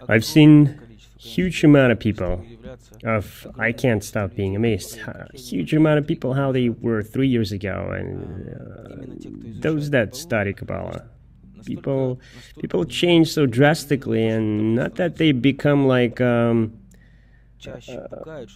I've seen huge amount of people I can't stop being amazed. Huge amount of people how they were 3 years ago, and those that study Kabbalah. People change so drastically, and not that they become like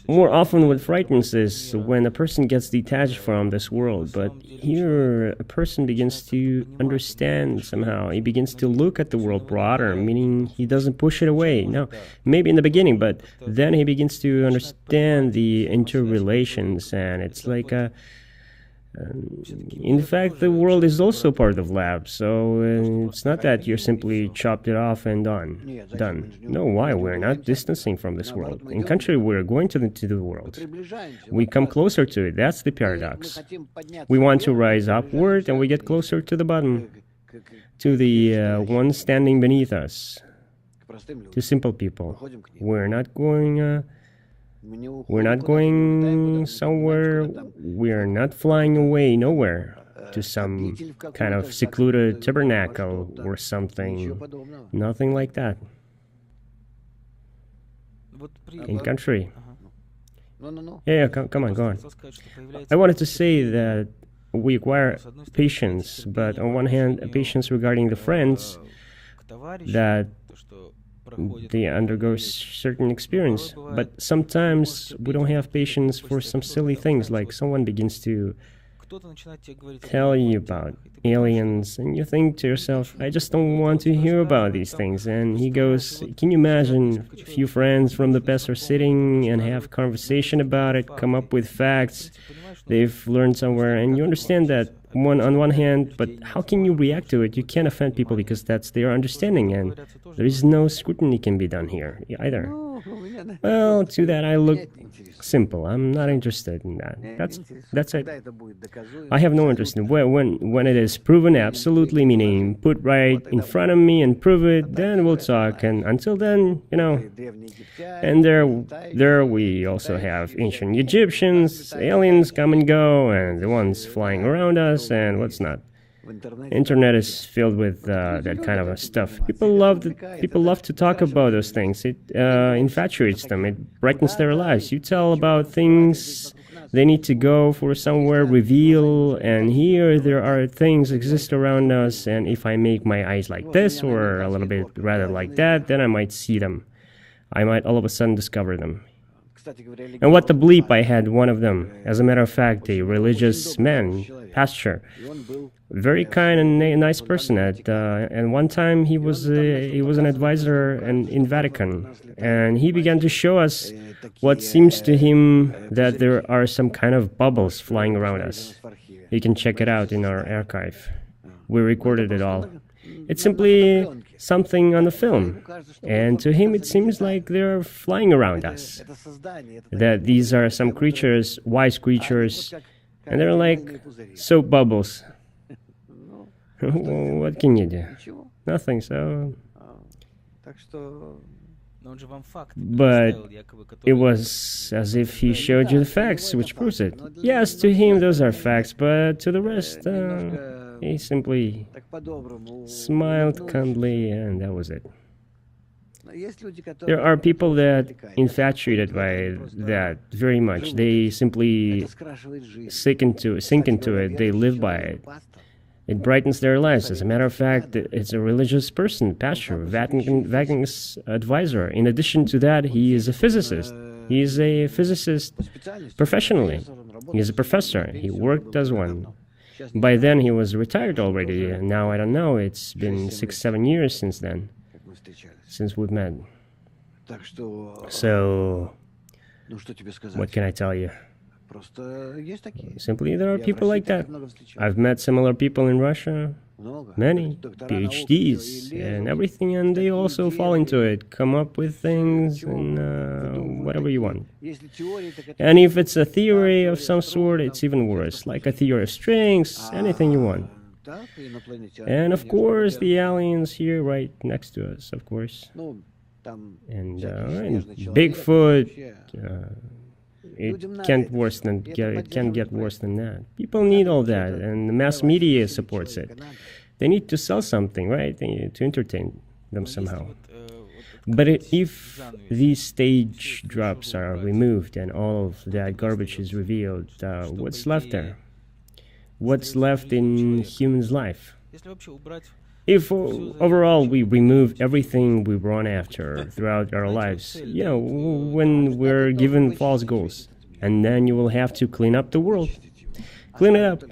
more often what frightens is when a person gets detached from this world, but here a person begins to understand somehow. He begins to look at the world broader, meaning he doesn't push it away. No, maybe in the beginning, but then he begins to understand the interrelations, and it's like in fact, the world is also part of lab, so it's not that you're simply chopped it off and done. No, why? We're not distancing from this world. In contrary, we're going to the world. We come closer to it. That's the paradox. We want to rise upward, and we get closer to the bottom, to the one standing beneath us, to simple people. We're not going somewhere, we're not flying away nowhere to some kind of secluded tabernacle or something. Nothing like that. In country. Yeah, come on, go on. I wanted to say that we acquire patience, but on one hand, patience regarding the friends that they undergo certain experience, but sometimes we don't have patience for some silly things, like someone begins to tell you about aliens, and you think to yourself, I just don't want to hear about these things. And he goes, can you imagine a few friends from the past are sitting and have conversation about it, come up with facts they've learned somewhere, and you understand that on one hand, but how can you react to it? You can't offend people because that's their understanding, and there is no scrutiny can be done here either. Well, to that I look simple. I'm not interested in that. That's it. I have no interest in when it is proven absolutely, meaning put right in front of me and prove it, then we'll talk. And until then, and there we also have ancient Egyptians, aliens come and go, and the ones flying around us, and what's not. Internet is filled with that kind of stuff. People love to talk about those things. It infatuates them. It brightens their lives. You tell about things they need to go for somewhere, reveal, and here there are things exist around us, and if I make my eyes like this or a little bit rather like that, then I might see them. I might all of a sudden discover them. And what the bleep, I had one of them. As a matter of fact, a religious man, pastor, very kind and nice person. And one time he was an advisor in Vatican, and he began to show us what seems to him that there are some kind of bubbles flying around us. You can check it out in our archive. We recorded it all. It's simply something on the film, and to him it seems like they're flying around us. That these are some creatures, wise creatures, and they're like soap bubbles. What can you do? Nothing, so... But it was as if he showed you the facts, which proves it. Yes, to him those are facts, but to the rest, he simply smiled kindly, and that was it. There are people that infatuated by that very much. They simply sink into it. They live by it. It brightens their lives. As a matter of fact, it's a religious person, pastor, Vatican's advisor. In addition to that, he is a physicist. He is a physicist professionally. He is a professor. He worked as one. By then, he was retired already. Now, I don't know. It's been 6-7 years since then, since we've met. So, what can I tell you? Simply, there are people like that. I've met similar people in Russia, many PhDs and everything, and they also fall into it, come up with things and whatever you want. And if it's a theory of some sort, it's even worse, like a theory of strings, anything you want. And of course, the aliens here right next to us, of course. And Bigfoot. It can't get worse than that. People need all that, and the mass media supports it. They need to sell something, right? They need to entertain them somehow. But if these stage drops are removed and all of that garbage is revealed, what's left there? What's left in human's life? If overall we remove everything we run after throughout our lives, when we're given false goals, and then you will have to clean up the world. Clean it up.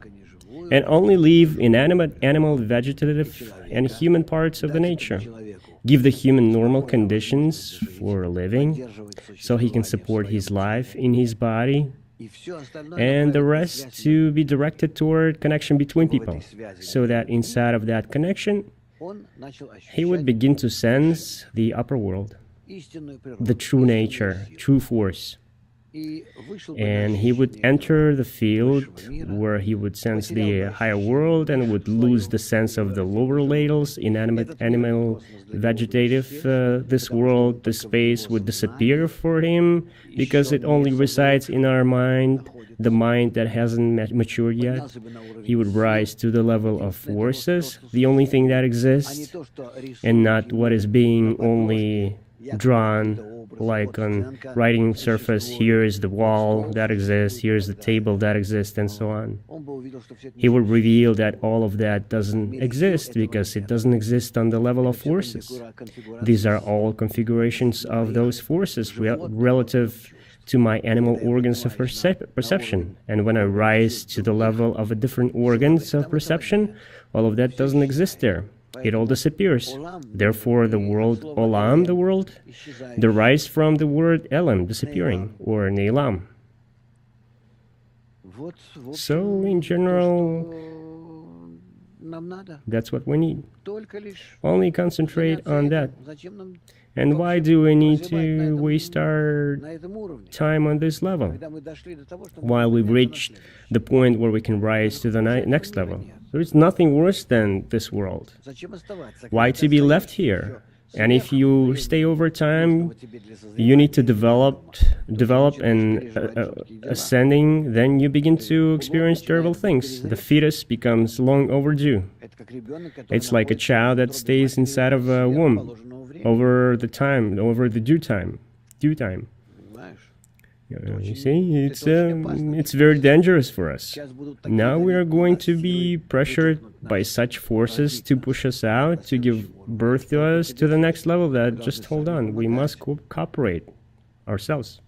And only leave inanimate, animal, vegetative, and human parts of the nature. Give the human normal conditions for living, so he can support his life in his body, and the rest to be directed toward connection between people, so that inside of that connection, he would begin to sense the upper world, the true nature, true force. And he would enter the field where he would sense the higher world and would lose the sense of the lower ladles, inanimate, animal, vegetative. This world, this space would disappear for him because it only resides in our mind, the mind that hasn't matured yet. He would rise to the level of forces, the only thing that exists, and not what is being only drawn like on writing surface. Here is the wall that exists, here is the table that exists, and so on. He would reveal that all of that doesn't exist because it doesn't exist on the level of forces. These are all configurations of those forces relative to my animal organs of perception. And when I rise to the level of a different organs of perception, all of that doesn't exist there. It all disappears. Therefore, the word olam, the world, derives from the word elam, disappearing, or neilam. So, in general, that's what we need. Only concentrate on that. And why do we need to waste our time on this level, while we've reached the point where we can rise to the next level? There is nothing worse than this world. Why to be left here? And if you stay over time, you need to develop and ascending, then you begin to experience terrible things. The fetus becomes long overdue. It's like a child that stays inside of a womb over the due time. You see, it's very dangerous for us. Now we are going to be pressured by such forces to push us out, to give birth to us to the next level. That just hold on, we must cooperate ourselves.